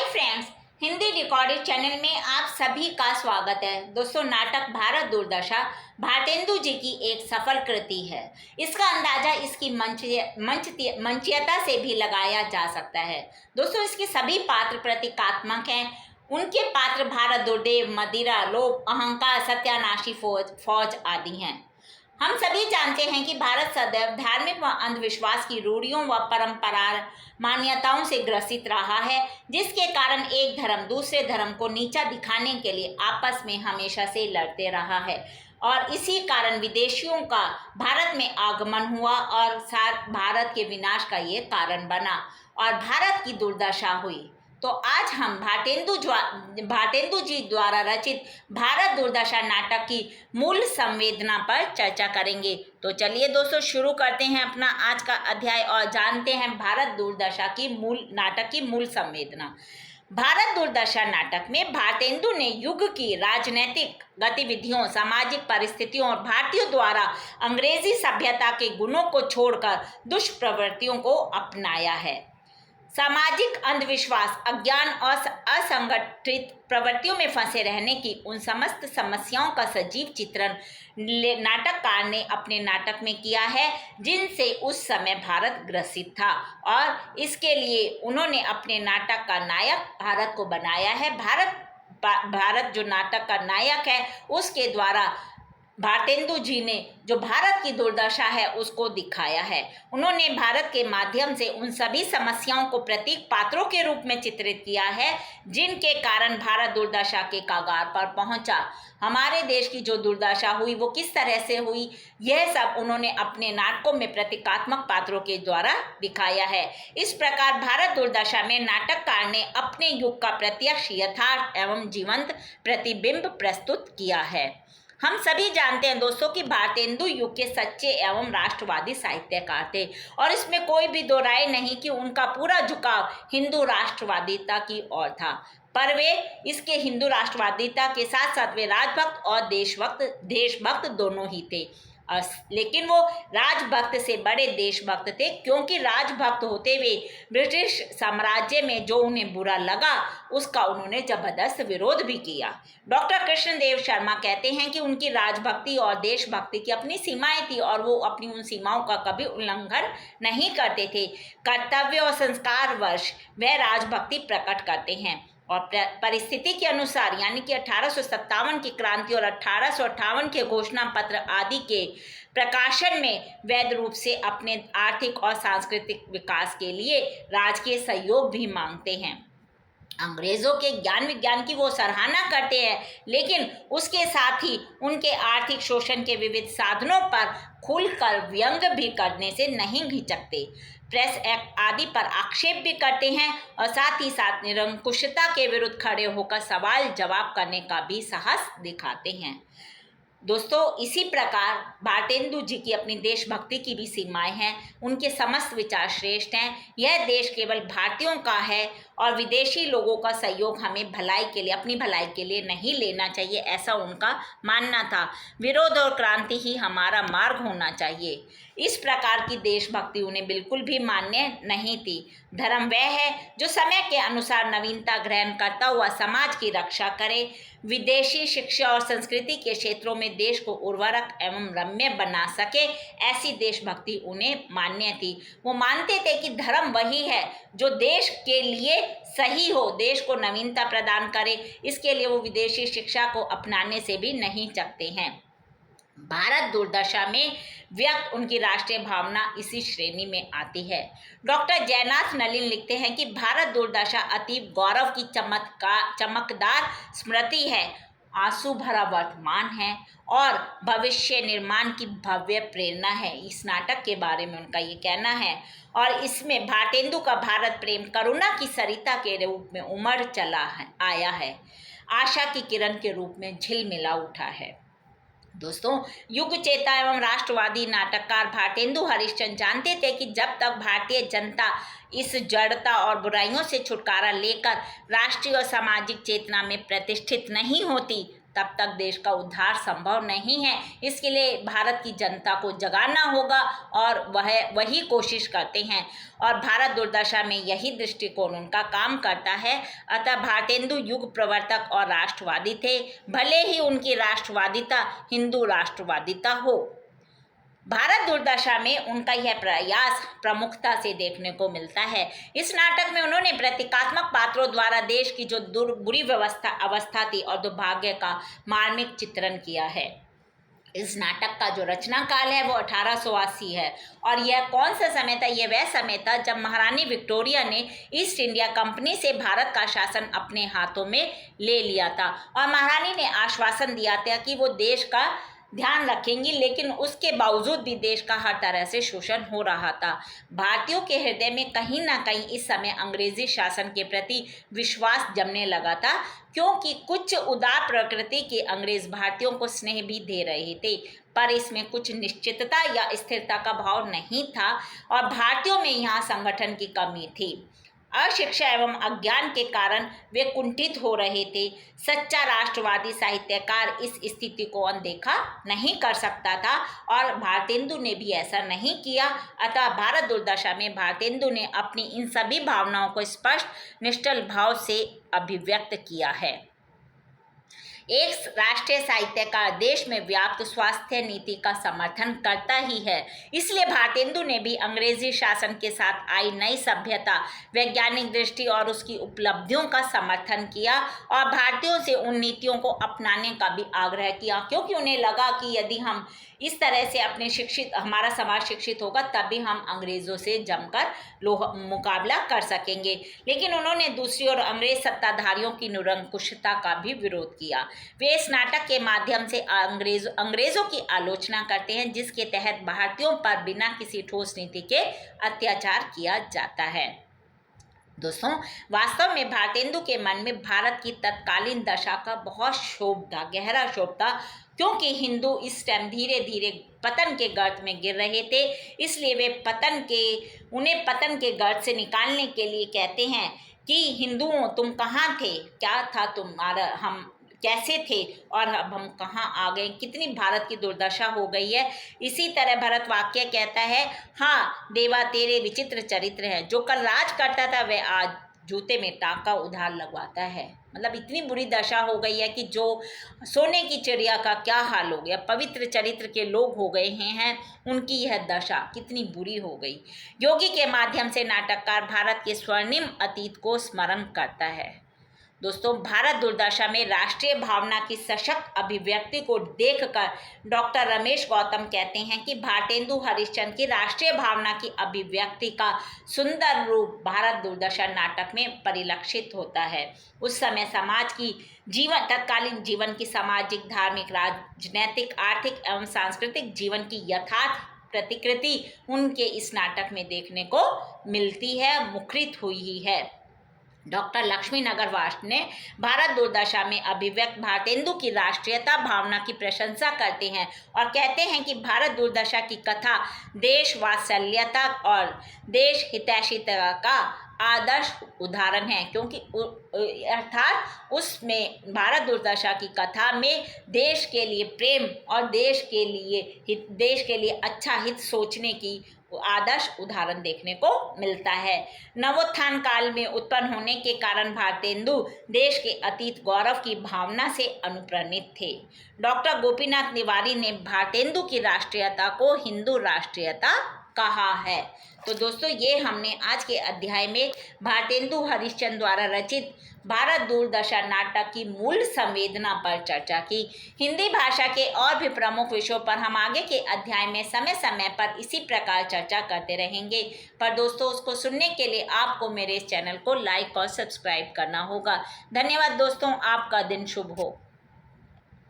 Friends, Hindi recorded channel में आप सभी का स्वागत है। दोस्तों, नाटक भारत दुर्दशा भारतेंदु जी की एक सफल कृति है। इसका अंदाजा इसकी मंचीयता से भी लगाया जा सकता है। दोस्तों, इसके सभी पात्र प्रतीकात्मक हैं। उनके पात्र भारत, दुर्देव, मदिरा, लोभ, अहंकार, सत्यानाशी फौज आदि हैं। हम सभी जानते हैं कि भारत सदैव धार्मिक व अंधविश्वास की रूढ़ियों व परंपरा मान्यताओं से ग्रसित रहा है, जिसके कारण एक धर्म दूसरे धर्म को नीचा दिखाने के लिए आपस में हमेशा से लड़ते रहा है और इसी कारण विदेशियों का भारत में आगमन हुआ और साथ भारत के विनाश का ये कारण बना और भारत की दुर्दशा हुई। तो आज हम भारतेंदु जी द्वारा रचित भारत दुर्दशा नाटक की मूल संवेदना पर चर्चा करेंगे। तो चलिए दोस्तों, शुरू करते हैं अपना आज का अध्याय और जानते हैं भारत दुर्दशा की नाटक की मूल संवेदना। भारत दुर्दशा नाटक में भारतेंदु ने युग की राजनीतिक गतिविधियों, सामाजिक परिस्थितियों और भारतीयों द्वारा अंग्रेजी सभ्यता के गुणों को छोड़कर दुष्प्रवृत्तियों को अपनाया है। सामाजिक अंधविश्वास, अज्ञान और असंगठित प्रवृत्तियों में फंसे रहने की उन समस्त समस्याओं का सजीव चित्रण नाटककार ने अपने नाटक में किया है, जिनसे उस समय भारत ग्रसित था और इसके लिए उन्होंने अपने नाटक का नायक भारत को बनाया है। भारत जो नाटक का नायक है, उसके द्वारा भारतेंदु जी ने जो भारत की दुर्दशा है उसको दिखाया है। उन्होंने भारत के माध्यम से उन सभी समस्याओं को प्रतीक पात्रों के रूप में चित्रित किया है, जिनके कारण भारत दुर्दशा के कगार पर पहुंचा। हमारे देश की जो दुर्दशा हुई वो किस तरह से हुई, यह सब उन्होंने अपने नाटकों में प्रतीकात्मक पात्रों के द्वारा दिखाया है। इस प्रकार भारत दुर्दशा में नाटककार ने अपने युग का प्रत्यक्ष, यथार्थ एवं जीवंत प्रतिबिंब प्रस्तुत किया है। हम सभी जानते हैं दोस्तों कि भारतेंदु युग के सच्चे एवं राष्ट्रवादी साहित्यकार थे और इसमें कोई भी दो राय नहीं कि उनका पूरा झुकाव हिंदू राष्ट्रवादिता की ओर था। पर वे इसके हिंदू राष्ट्रवादिता के साथ साथ वे राजभक्त और देशभक्त दोनों ही थे। लेकिन वो राजभक्त से बड़े देशभक्त थे, क्योंकि राजभक्त होते हुए ब्रिटिश साम्राज्य में जो उन्हें बुरा लगा उसका उन्होंने जबरदस्त विरोध भी किया। डॉक्टर कृष्णदेव शर्मा कहते हैं कि उनकी राजभक्ति और देशभक्ति की अपनी सीमाएं थी और वो अपनी उन सीमाओं का कभी उल्लंघन नहीं करते थे। कर्तव्य और संस्कार वश वह राजभक्ति प्रकट करते हैं और परिस्थिति के अनुसार, यानी कि 1857 की क्रांति और 1858 के घोषणा पत्र आदि के प्रकाशन में वैध रूप से अपने आर्थिक और सांस्कृतिक विकास के लिए राजकीय सहयोग भी मांगते हैं। अंग्रेजों के ज्ञान विज्ञान की वो सराहना करते हैं, लेकिन उसके साथ ही उनके आर्थिक शोषण के विविध साधनों पर खुलकर व्यंग भी करने से नहीं हिचकते। प्रेस एक्ट आदि पर आक्षेप भी करते हैं और साथ ही साथ निरंकुशता के विरुद्ध खड़े होकर सवाल जवाब करने का भी साहस दिखाते हैं। दोस्तों, इसी प्रकार भारतेंदु जी की अपनी देशभक्ति की भी सीमाएं हैं। उनके समस्त विचार श्रेष्ठ हैं। यह देश केवल भारतीयों का है और विदेशी लोगों का सहयोग हमें भलाई के लिए, अपनी भलाई के लिए नहीं लेना चाहिए, ऐसा उनका मानना था। विरोध और क्रांति ही हमारा मार्ग होना चाहिए। इस प्रकार की देशभक्ति उन्हें बिल्कुल भी मान्य नहीं थी। धर्म वह है जो समय के अनुसार नवीनता ग्रहण करता हुआ समाज की रक्षा करे। विदेशी शिक्षा और संस्कृति के क्षेत्रों में देश को उर्वरक एवं रम्य बना सके, ऐसी देशभक्ति उन्हें मान्य थी। वो मानते थे कि धर्म वही है जो देश के लिए सही हो, देश को नवीनता प्रदान करे। इसके लिए वो विदेशी शिक्षा को अपनाने से भी नहीं चकते हैं। भारत दुर्दशा में व्यक्त उनकी राष्ट्रीय भावना इसी श्रेणी में आती है। डॉक्टर जयनाथ नलिन लिखते हैं कि भारत दुर्दशा अतीब गौरव की चमकदार स्मृति है, आंसू भरा वर्तमान है और भविष्य निर्माण की भव्य प्रेरणा है। इस नाटक के बारे में उनका ये कहना है और इसमें भारतेंदु का भारत प्रेम करुणा की सरिता के रूप में उमड़ आया है, आशा की किरण के रूप में झिलमिला उठा है। दोस्तों, युग चेता एवं राष्ट्रवादी नाटककार भारतेंदु हरिश्चंद्र जानते थे कि जब तक भारतीय जनता इस जड़ता और बुराइयों से छुटकारा लेकर राष्ट्रीय और सामाजिक चेतना में प्रतिष्ठित नहीं होती, तब तक देश का उद्धार संभव नहीं है। इसके लिए भारत की जनता को जगाना होगा और वही कोशिश करते हैं और भारत दुर्दशा में यही दृष्टिकोण उनका काम करता है। अतः भारतेंदु युग प्रवर्तक और राष्ट्रवादी थे, भले ही उनकी राष्ट्रवादिता हिंदू राष्ट्रवादिता हो। भारत दुर्दशा में उनका यह प्रयास प्रमुखता से देखने को मिलता है। इस नाटक में उन्होंने प्रतीकात्मक पात्रों द्वारा देश की जो बुरी अवस्था थी और दुर्भाग्य का मार्मिक चित्रण किया है। इस नाटक का जो रचना काल है वो 1880 है और यह कौन सा समय था? यह वह समय था जब महारानी विक्टोरिया ने ईस्ट इंडिया कंपनी से भारत का शासन अपने हाथों में ले लिया था और महारानी ने आश्वासन दिया था कि वो देश का ध्यान रखेंगी, लेकिन उसके बावजूद भी देश का हर तरह से शोषण हो रहा था। भारतीयों के हृदय में कहीं ना कहीं इस समय अंग्रेजी शासन के प्रति विश्वास जमने लगा था, क्योंकि कुछ उदार प्रकृति के अंग्रेज भारतीयों को स्नेह भी दे रहे थे, पर इसमें कुछ निश्चितता या स्थिरता का भाव नहीं था और भारतीयों में यहाँ संगठन की कमी थी। अशिक्षा एवं अज्ञान के कारण वे कुंठित हो रहे थे। सच्चा राष्ट्रवादी साहित्यकार इस स्थिति को अनदेखा नहीं कर सकता था और भारतेंदु ने भी ऐसा नहीं किया। अतः भारत दुर्दशा में भारतेंदु ने अपनी इन सभी भावनाओं को स्पष्ट निश्चल भाव से अभिव्यक्त किया है। एक राष्ट्रीय साहित्यकार देश में व्याप्त स्वास्थ्य नीति का समर्थन करता ही है, इसलिए भारतेंदु ने भी अंग्रेजी शासन के साथ आई नई सभ्यता, वैज्ञानिक दृष्टि और उसकी उपलब्धियों का समर्थन किया और भारतीयों से उन नीतियों को अपनाने का भी आग्रह किया, क्योंकि उन्हें लगा कि यदि हम इस तरह से हमारा समाज शिक्षित होगा तभी हम अंग्रेज़ों से जमकर मुकाबला कर सकेंगे। लेकिन उन्होंने दूसरी ओर अंग्रेज सत्ताधारियों की निरंकुशता का भी विरोध किया। वे इस नाटक के माध्यम से अंग्रेज़ों की आलोचना करते हैं, जिसके तहत भारतीयों पर बिना किसी ठोस नीति के अत्याचार किया जाता है। दोस्तों, वास्तव में भारतेंदु के मन में भारत की तत्कालीन दशा का बहुत क्षोभ था, गहरा क्षोभ था, क्योंकि हिंदू इस टाइम धीरे धीरे पतन के गर्त में गिर रहे थे। इसलिए वे उन्हें पतन के गर्त से निकालने के लिए कहते हैं कि हिंदुओं तुम कहाँ थे, क्या था तुम्हारा, हम कैसे थे और अब हम कहाँ आ गए, कितनी भारत की दुर्दशा हो गई है। इसी तरह भरत वाक्य कहता है, हाँ देवा तेरे विचित्र चरित्र हैं, जो कल राज करता था वह आज जूते में टाका उधार लगवाता है। मतलब इतनी बुरी दशा हो गई है कि जो सोने की चिड़िया का क्या हाल हो गया, पवित्र चरित्र के लोग हो गए हैं, उनकी यह दशा कितनी बुरी हो गई। योगी के माध्यम से नाटककार भारत के स्वर्णिम अतीत को स्मरण करता है। दोस्तों, भारत दुर्दशा में राष्ट्रीय भावना की सशक्त अभिव्यक्ति को देखकर डॉक्टर रमेश गौतम कहते हैं कि भारतेंदु हरिश्चंद्र की राष्ट्रीय भावना की अभिव्यक्ति का सुंदर रूप भारत दुर्दशा नाटक में परिलक्षित होता है। उस समय तत्कालीन जीवन की सामाजिक, धार्मिक, राजनैतिक, आर्थिक एवं सांस्कृतिक जीवन की यथार्थ प्रतिकृति उनके इस नाटक में देखने को मिलती है, मुखरित हुई ही है। डॉक्टर लक्ष्मी नगरवास ने भारत दुर्दशा में अभिव्यक्त भारतेंदु की राष्ट्रीयता भावना की प्रशंसा करते हैं और कहते हैं कि भारत दुर्दशा की कथा देश वात्सल्यता और देश हितैषिता का आदर्श उदाहरण है, क्योंकि अर्थात उसमें भारत दुर्दशा की कथा में देश के लिए प्रेम और देश के लिए अच्छा हित सोचने की आदर्श उदाहरण देखने को मिलता है। नवोत्थान काल में उत्पन्न होने के कारण भारतेंदु देश के अतीत गौरव की भावना से अनुप्राणित थे। डॉक्टर गोपीनाथ तिवारी ने भारतेंदु की राष्ट्रीयता को हिंदू राष्ट्रीयता कहा है। तो दोस्तों, ये हमने आज के अध्याय में भारतेंदु हरिश्चंद्र द्वारा रचित भारत दुर्दशा नाटक की मूल संवेदना पर चर्चा की। हिंदी भाषा के और भी प्रमुख विषयों पर हम आगे के अध्याय में समय समय पर इसी प्रकार चर्चा करते रहेंगे। पर दोस्तों, उसको सुनने के लिए आपको मेरे इस चैनल को लाइक और सब्सक्राइब करना होगा। धन्यवाद दोस्तों, आपका दिन शुभ हो।